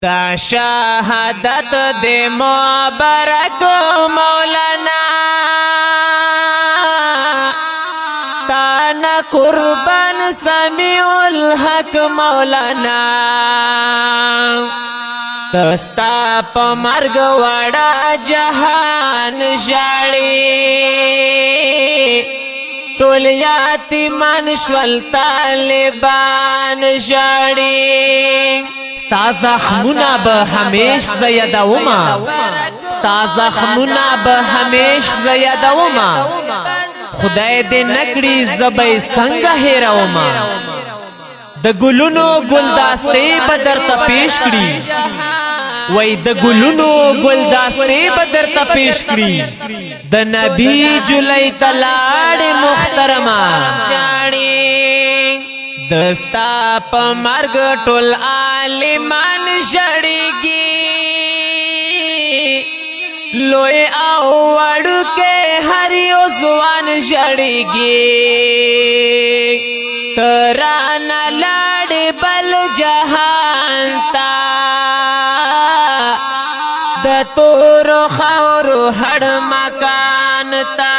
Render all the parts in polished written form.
تا شهادت دے مبارک مولانا تانا قربان سمیع الحق مولانا تستا پا مرگ وڑا جہان جاڑی ټول یتیمان شول طالبان جاړي ستا زخمونه به همیش زه یادومه ستا زخمونه به همیش زه یادومه خدای دې نکړي زه به یې څنګه هېرومه د ګلونو ګلداستې به درته پیش کړي وای د ګلونو ګلداستې به درته پیش کړي د نبی جلی تلاړ محترمه دستا په مرګ ټول عالمان ژړېږي لوی او وړوکی هر یو ځوان ژړېږي ته رانه لاړې بل جهان ته د تورو خاورو هړ مکان تا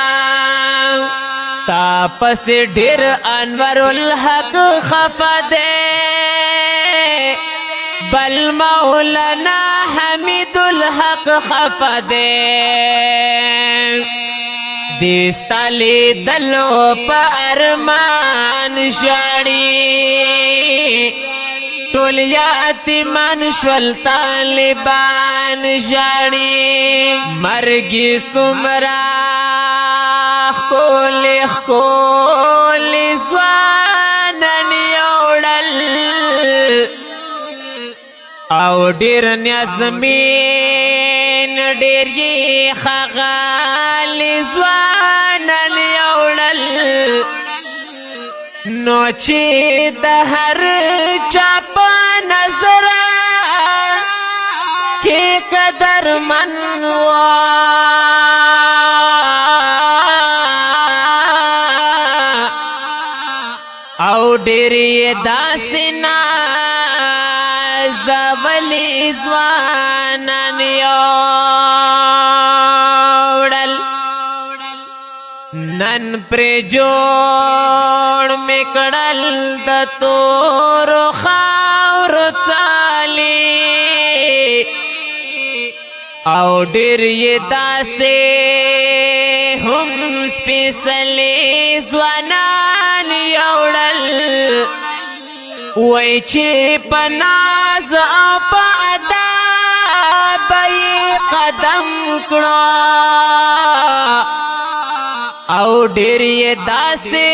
تا پس ډېر انور الحق خفا دے بل مولانا حمید الحق خفا دے دیستا لیدلو پا ارمان ژړي ټول یتیمان شول طالبان جاړي مرګي څومره ښکلي ښکلي ځوانان یوړل او ډېر نیازمین ډېر یې ښاغلي ځوانان یوړل نو چې د هر چا په نظر کې قدرمن وه او ډېر یې داسې نازولي ځوانان یوړل نن پرې جوړ مې کړل د تورو خاورو څالې او ډېر یې داسې هم سپېڅلي ځوانان یوړل وای چې په ناز او په ادب یې قدم کړه او ډېر یې داسې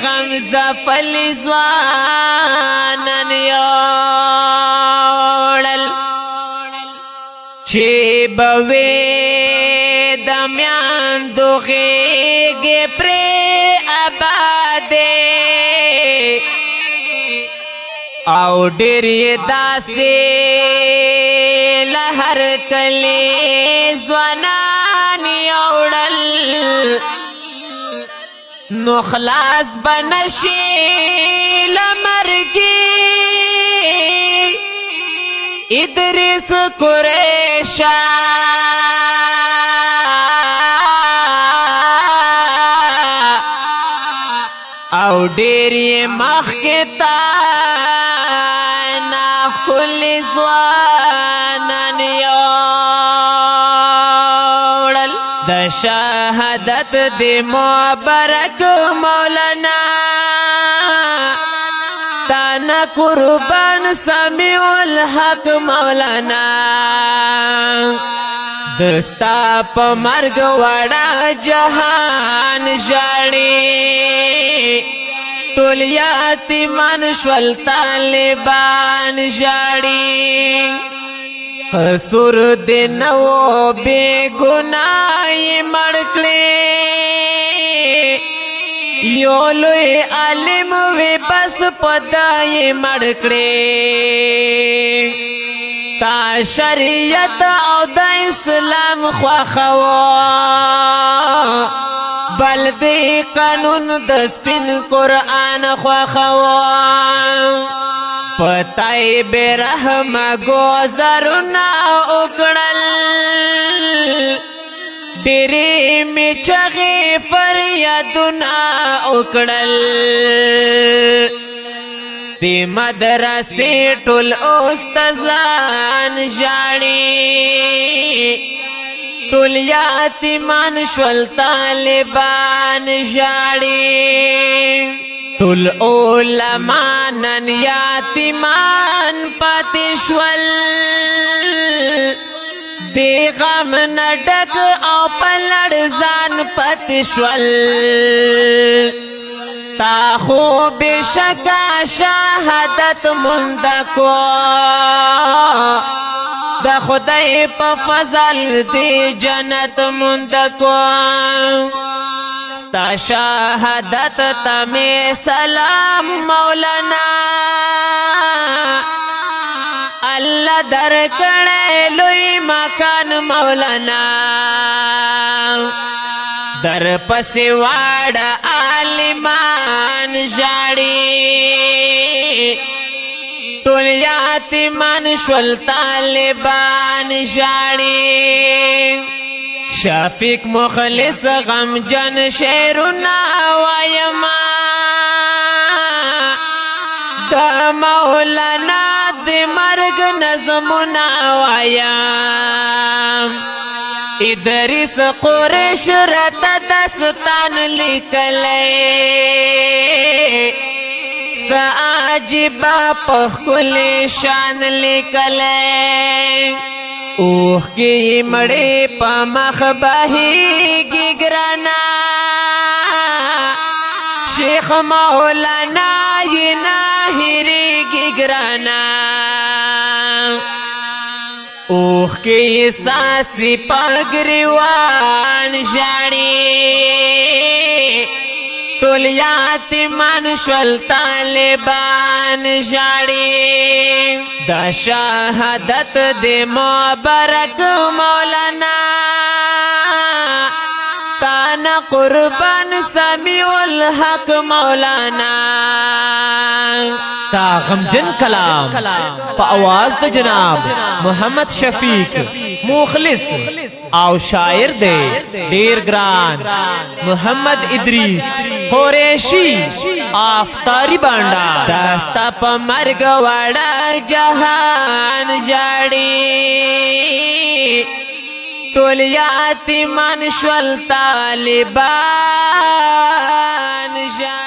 غمزفلي ځوانان یوړل چې به وې د میندو غېږې پرې ابادې او ډېر یې داسې له هر کلي ځوانان یوړل نو خلاص به نشي له مرګي ادریس قریشه او ډېر یې مخکې ته ناښکلي ځوانان یوړل د شهادت دې مبارک مولانا تانا قربان سمیع الحق مولانا دستا پا مرگ وڑا جہان جاڑی ټول یتیمان شول طالبان جاړي قصور دې نو بے ګناه مړ کړې یو لوی عالم وی بس پدای مړ کړې تا شریعت او د اسلام خواخوا بل دی قانون د سپین قرآن خواخوا پتاي برحم گوزرنا اکڑل ډېرې مې چغې فریادونه وکړل د مدرسې ټول استادان ژاړي ټول یتیمان شول طالبان ژاړي ټول علما نن یتیمان پاتې شول دی غم نډک او پلړ ځان پاتې شول تا خو بشکا شهادت مند کو د خدای په فضل دی جنت مند کو ستا شهادت ته می سلام مولانا الله درکړې لوی مکان مولانا در پسې واړه عالمان ژاړي ټول یتیمان شول طالبان ژاړي شفیق مخلص غمجن شعرونه وایما د مولانا د مرګ نظمونه وایم ادریس قریش رته دستان لیکلی سعجبا پخکلی شان لیکلی اوخ کی مڑی پا مخ بہیگی گرانا شیخ مولانا یہ ناہیریگی گرانا اوخ کی ساسی پگریوان جاڑی ټول یتیمان شول طالبان ژاړي دا شهادت دې مبارک مولانا تانا قربان سمیع الحق مولانا تا غمجن کلام پا آواز د جناب محمد شفیق مخلص او شاعر دے ډیر ګران محمد ادریس قریشی آفتاری بانډا داستا په مرګ واړه جهان ژاړي ټول یتیمان شول طالبان ژاړي